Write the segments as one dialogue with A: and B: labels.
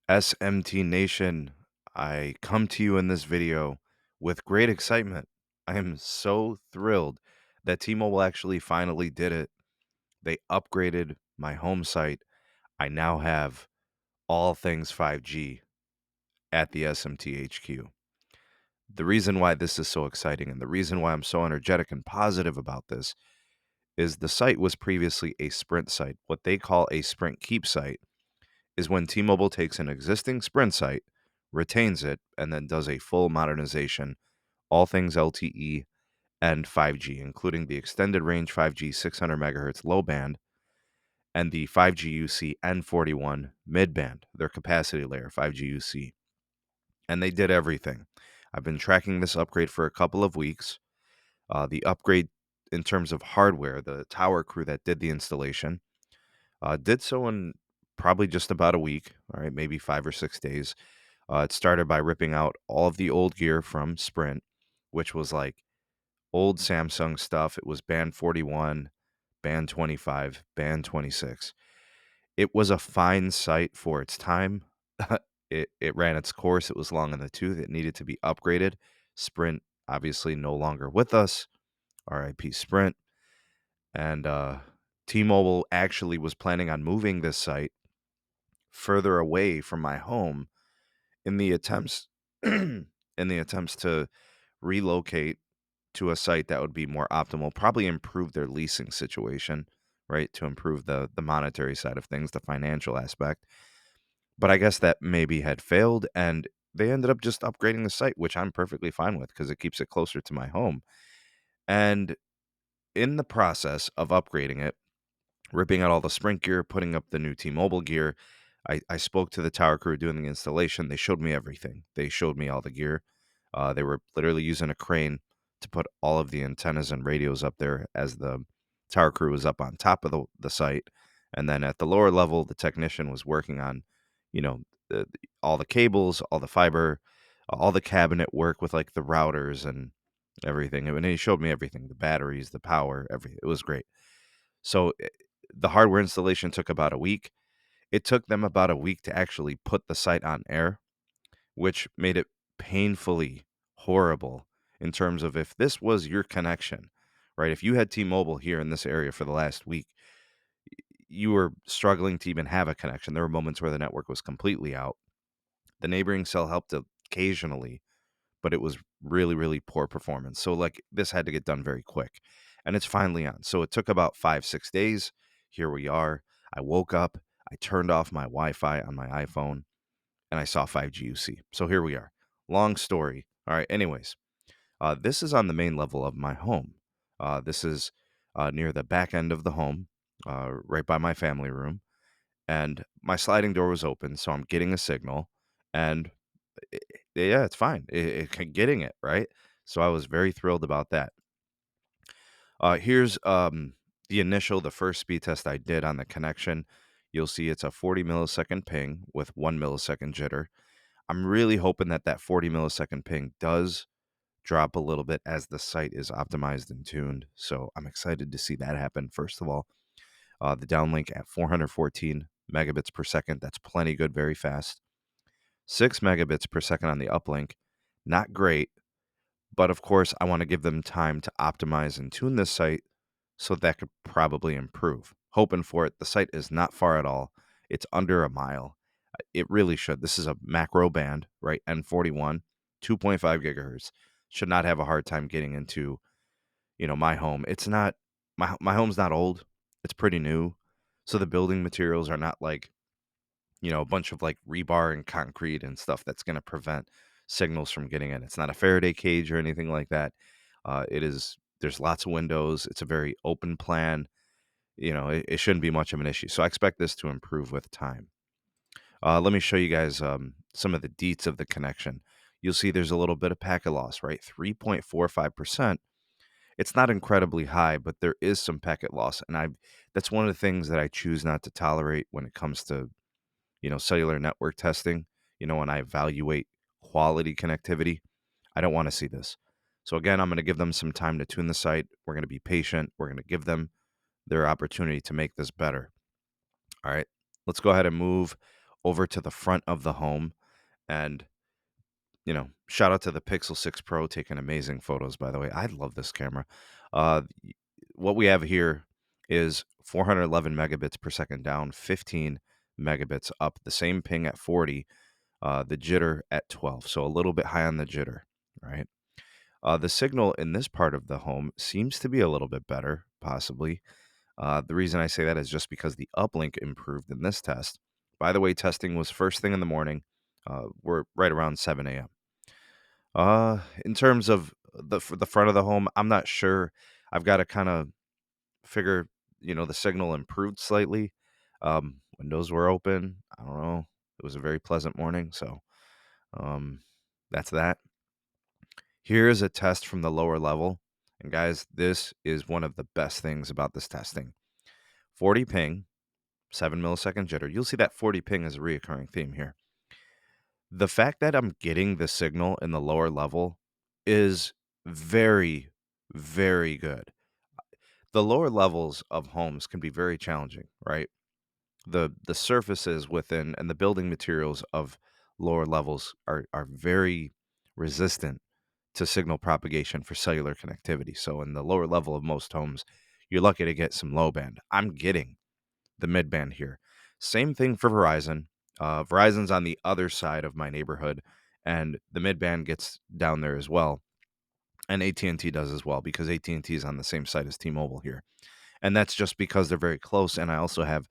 A: SMT Nation, I come to you in this video with great excitement. I am so thrilled that T-Mobile actually finally did it. They upgraded my home site. I now have all things 5G at the SMT HQ. The reason why this is so exciting and the reason why I'm so energetic and positive about this is the site was previously a Sprint site. What they call a Sprint keep site is when T-Mobile takes an existing Sprint site, retains it, and then does a full modernization, all things LTE and 5G, including the extended range 5G 600 megahertz low band and the 5G UC N41 mid band, their capacity layer 5G UC. And they did everything. I've been tracking this upgrade for a couple of weeks. The upgrade in terms of hardware, the tower crew that did the installation did so in probably just about a week, all right, maybe 5 or 6 days. It started by ripping out all of the old gear from Sprint, which was like old Samsung stuff. It was band 41, band 25, band 26. It was a fine site for its time. It ran its course. It was long in the tooth. It needed to be upgraded. Sprint, obviously, no longer with us. RIP Sprint. And T-Mobile actually was planning on moving this site further away from my home in the attempts to relocate to a site that would be more optimal, probably improve their leasing situation, right? To improve the monetary side of things, the financial aspect. But I guess that maybe had failed and they ended up just upgrading the site, which I'm perfectly fine with because it keeps it closer to my home. And in the process of upgrading it, ripping out all the Sprint gear, putting up the new T-Mobile gear, I spoke to the tower crew doing the installation. They showed me everything. They showed me all the gear. They were literally using a crane to put all of the antennas and radios up there as the tower crew was up on top of the site. And then at the lower level, the technician was working on, you know, all the cables, all the fiber, all the cabinet work with like the routers and everything. And he showed me everything, the batteries, the power, everything. It was great. So the hardware installation took about a week. It took them about a week to actually put the site on air, which made it painfully horrible in terms of if this was your connection, right? If you had T-Mobile here in this area for the last week, you were struggling to even have a connection. There were moments where the network was completely out. The neighboring cell helped occasionally, but it was really, really poor performance. So like this had to get done very quick. And it's finally on. So it took about 5-6 days. Here we are. I woke up, I turned off my Wi-Fi on my iPhone, and I saw 5G UC. So here we are. Long story. All right. Anyways, this is on the main level of my home. This is near the back end of the home, right by my family room. And my sliding door was open, so I'm getting a signal. And yeah, it's fine. Getting it, right? So I was very thrilled about that. Here's the first speed test I did on the connection. You'll see it's a 40 millisecond ping with 1 millisecond jitter. I'm really hoping that that 40 millisecond ping does drop a little bit as the site is optimized and tuned. So I'm excited to see that happen. First of all, the downlink at 414 megabits per second. That's plenty good, very fast. 6 megabits per second on the uplink. Not great, but of course, I want to give them time to optimize and tune this site so that could probably improve. Hoping for it. The site is not far at all. It's under a mile. It really should. This is a macro band, right? N41, 2.5 gigahertz. Should not have a hard time getting into, my home. It's not my home's not old. It's pretty new. So the building materials are not like, a bunch of like rebar and concrete and stuff that's going to prevent signals from getting in. It's not a Faraday cage or anything like that. There's lots of windows. It's a very open plan. It shouldn't be much of an issue. So I expect this to improve with time. Let me show you guys some of the deets of the connection. You'll see there's a little bit of packet loss, right? 3.45%. It's not incredibly high, but there is some packet loss. And that's one of the things that I choose not to tolerate when it comes to, cellular network testing. When I evaluate quality connectivity, I don't want to see this. So again, I'm going to give them some time to tune the site. We're going to be patient. We're going to give them their opportunity to make this better. All right, let's go ahead and move over to the front of the home. And, shout out to the Pixel 6 Pro taking amazing photos, by the way. I love this camera. Y What we have here is 411 megabits per second down, 15 megabits up, the same ping at 40, the jitter at 12, so a little bit high on the jitter, right? The signal in this part of the home seems to be a little bit better, possibly. The reason I say that is just because the uplink improved in this test. By the way, testing was first thing in the morning. We're right around 7 a.m. In terms of the front of the home, I'm not sure. I've got to kind of figure, the signal improved slightly. Windows were open. I don't know. It was a very pleasant morning, so um, that's that. Here is a test from the lower level. And guys, this is one of the best things about this testing. 40 ping, 7 millisecond jitter. You'll see that 40 ping is a reoccurring theme here. The fact that I'm getting the signal in the lower level is very, very good. The lower levels of homes can be very challenging, right? The surfaces within and the building materials of lower levels are very resistant to signal propagation for cellular connectivity. So in the lower level of most homes, you're lucky to get some low band. I'm getting the mid band here. Same thing for Verizon. Verizon's on the other side of my neighborhood, and the mid band gets down there as well. And AT&T does as well because AT&T is on the same side as T-Mobile here. And that's just because they're very close. And I also have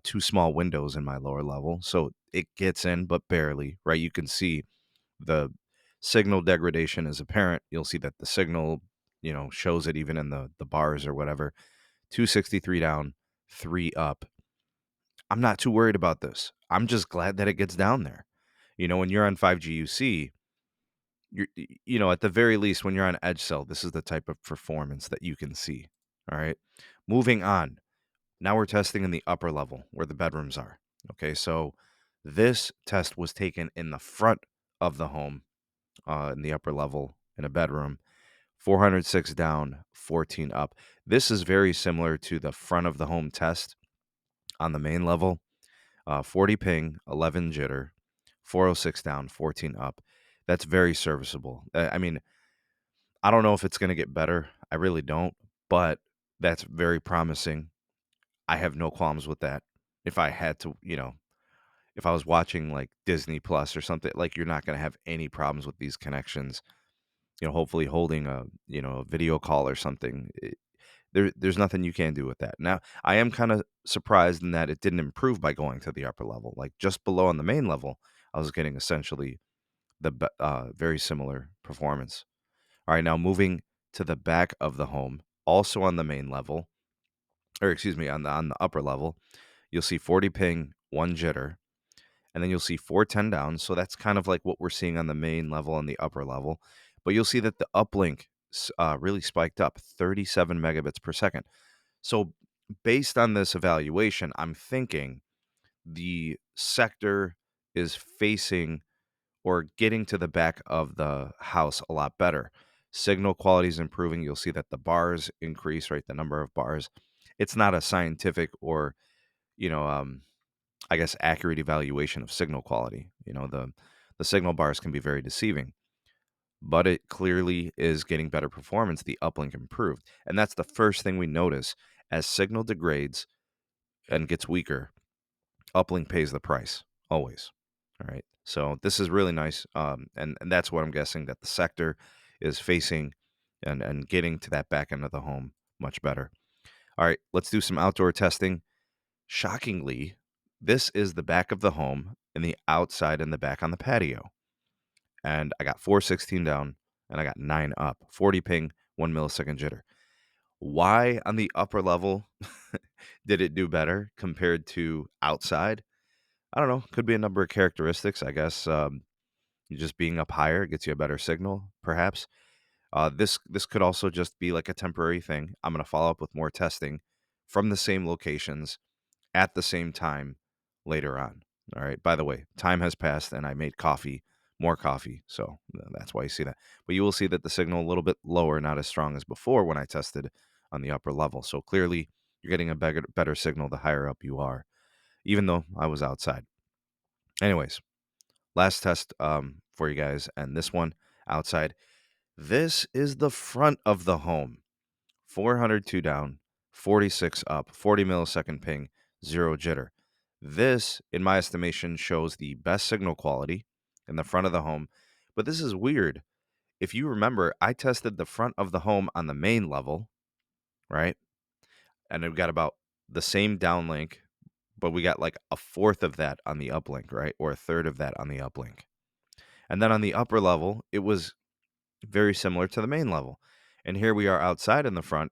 A: two small windows in my lower level. So it gets in, but barely, right? You can see the signal degradation is apparent. You'll see that the signal, shows it even in the bars or whatever. 263 down, 3 up. I'm not too worried about this. I'm just glad that it gets down there. When you're on 5G UC, at the very least, when you're on edge cell, this is the type of performance that you can see. All right. Moving on. Now we're testing in the upper level where the bedrooms are. Okay. So this test was taken in the front of the home, in the upper level in a bedroom. 406 down, 14 up. This is very similar to the front of the home test on the main level. 40 ping, 11 jitter, 406 down, 14 up. That's very serviceable. I mean, I don't know if it's going to get better. I really don't, but that's very promising. I have no qualms with that. If I had to, if I was watching like Disney Plus or something, like you're not going to have any problems with these connections. Hopefully holding a video call or something. There's nothing you can do with that. Now, I am kind of surprised in that it didn't improve by going to the upper level. Like just below on the main level, I was getting essentially very similar performance. All right, now moving to the back of the home, also on the main level, or excuse me, on the upper level, you'll see 40 ping, 1 jitter, and then you'll see 410 down. So that's kind of like what we're seeing on the main level and the upper level. But you'll see that the uplink really spiked up 37 megabits per second. So based on this evaluation, I'm thinking the sector is facing or getting to the back of the house a lot better. Signal quality is improving. You'll see that the bars increase, right? The number of bars. It's not a scientific or, you know, um, I guess accurate evaluation of signal quality. The signal bars can be very deceiving, but it clearly is getting better performance. The uplink improved. And that's the first thing we notice as signal degrades and gets weaker. Uplink pays the price always. All right. So this is really nice. And that's what I'm guessing that the sector is facing and getting to that back end of the home much better. All right. Let's do some outdoor testing. Shockingly, this is the back of the home and the outside and the back on the patio. And I got 416 down and I got 9 up, 40 ping, 1 millisecond jitter. Why on the upper level did it do better compared to outside? I don't know. Could be a number of characteristics. I guess just being up higher gets you a better signal, perhaps. This could also just be like a temporary thing. I'm going to follow up with more testing from the same locations at the same time later on. All right. By the way, time has passed and I made more coffee. So that's why you see that. But you will see that the signal a little bit lower, not as strong as before when I tested on the upper level. So clearly you're getting a better signal the higher up you are, even though I was outside. Anyways, last test for you guys, and this one outside. This is the front of the home. 402 down, 46 up, 40 millisecond ping, 0 jitter. This, in my estimation, shows the best signal quality in the front of the home. But this is weird. If you remember, I tested the front of the home on the main level, right? And it got about the same downlink, but we got like a fourth of that on the uplink, right? Or a third of that on the uplink. And then on the upper level, it was very similar to the main level. And here we are outside in the front,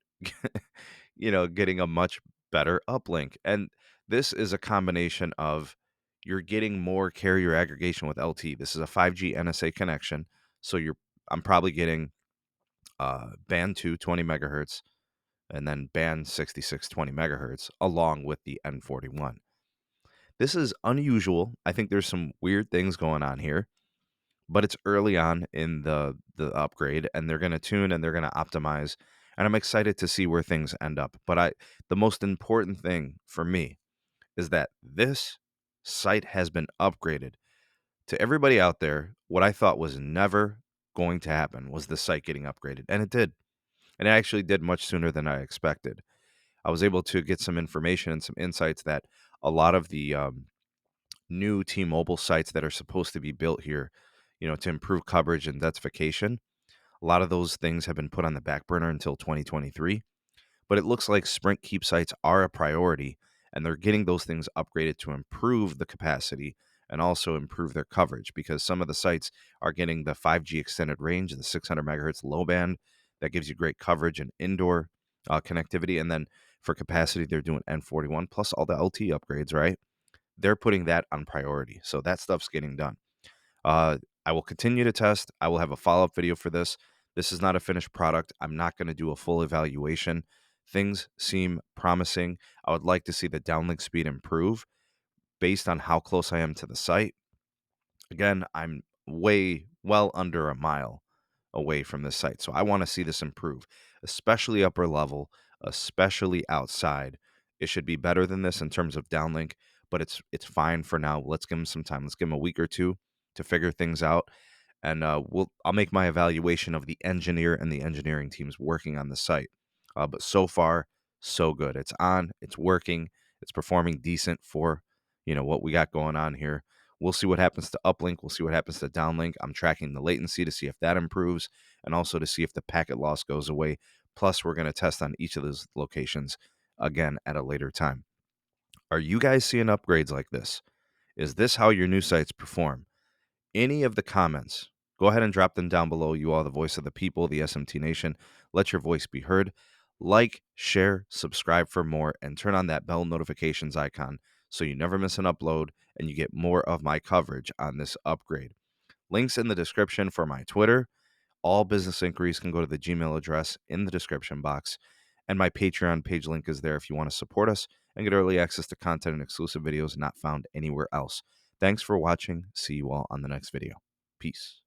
A: getting a much better uplink. And this is a combination of you're getting more carrier aggregation with LTE. This is a 5G NSA connection. So I'm probably getting band 2, 20 megahertz, and then band 66, 20 megahertz, along with the N41. This is unusual. I think there's some weird things going on here, but it's early on in the upgrade, and they're going to tune and they're going to optimize, and I'm excited to see where things end up. But the most important thing for me is that this site has been upgraded. To everybody out there, what I thought was never going to happen was the site getting upgraded, and it did. And it actually did much sooner than I expected. I was able to get some information and some insights that a lot of the new T-Mobile sites that are supposed to be built here, to improve coverage and densification, a lot of those things have been put on the back burner until 2023. But it looks like Sprint keep sites are a priority, and they're getting those things upgraded to improve the capacity and also improve their coverage, because some of the sites are getting the 5G extended range, the 600 megahertz low band that gives you great coverage and indoor connectivity. And then for capacity, they're doing N41 plus all the LTE upgrades, right? They're putting that on priority. So that stuff's getting done. Uh, I will continue to test. I will have a follow up video for this. This is not a finished product. I'm not going to do a full evaluation. Things seem promising. I would like to see the downlink speed improve based on how close I am to the site. Again, I'm well under a mile away from this site. So I want to see this improve, especially upper level, especially outside. It should be better than this in terms of downlink, but it's fine for now. Let's give them some time. Let's give them a week or two to figure things out. And I'll make my evaluation of the engineer and the engineering teams working on the site. But so far, so good. It's on, it's working, it's performing decent for what we got going on here. We'll see what happens to uplink. We'll see what happens to downlink. I'm tracking the latency to see if that improves and also to see if the packet loss goes away. Plus, we're going to test on each of those locations again at a later time. Are you guys seeing upgrades like this? Is this how your new sites perform? Any of the comments, go ahead and drop them down below. You are the voice of the people, the SMT Nation. Let your voice be heard. Like, share, subscribe for more, and turn on that bell notifications icon so you never miss an upload and you get more of my coverage on this upgrade. Links in the description for my Twitter. All business inquiries can go to the Gmail address in the description box. And my Patreon page link is there if you want to support us and get early access to content and exclusive videos not found anywhere else. Thanks for watching. See you all on the next video. Peace.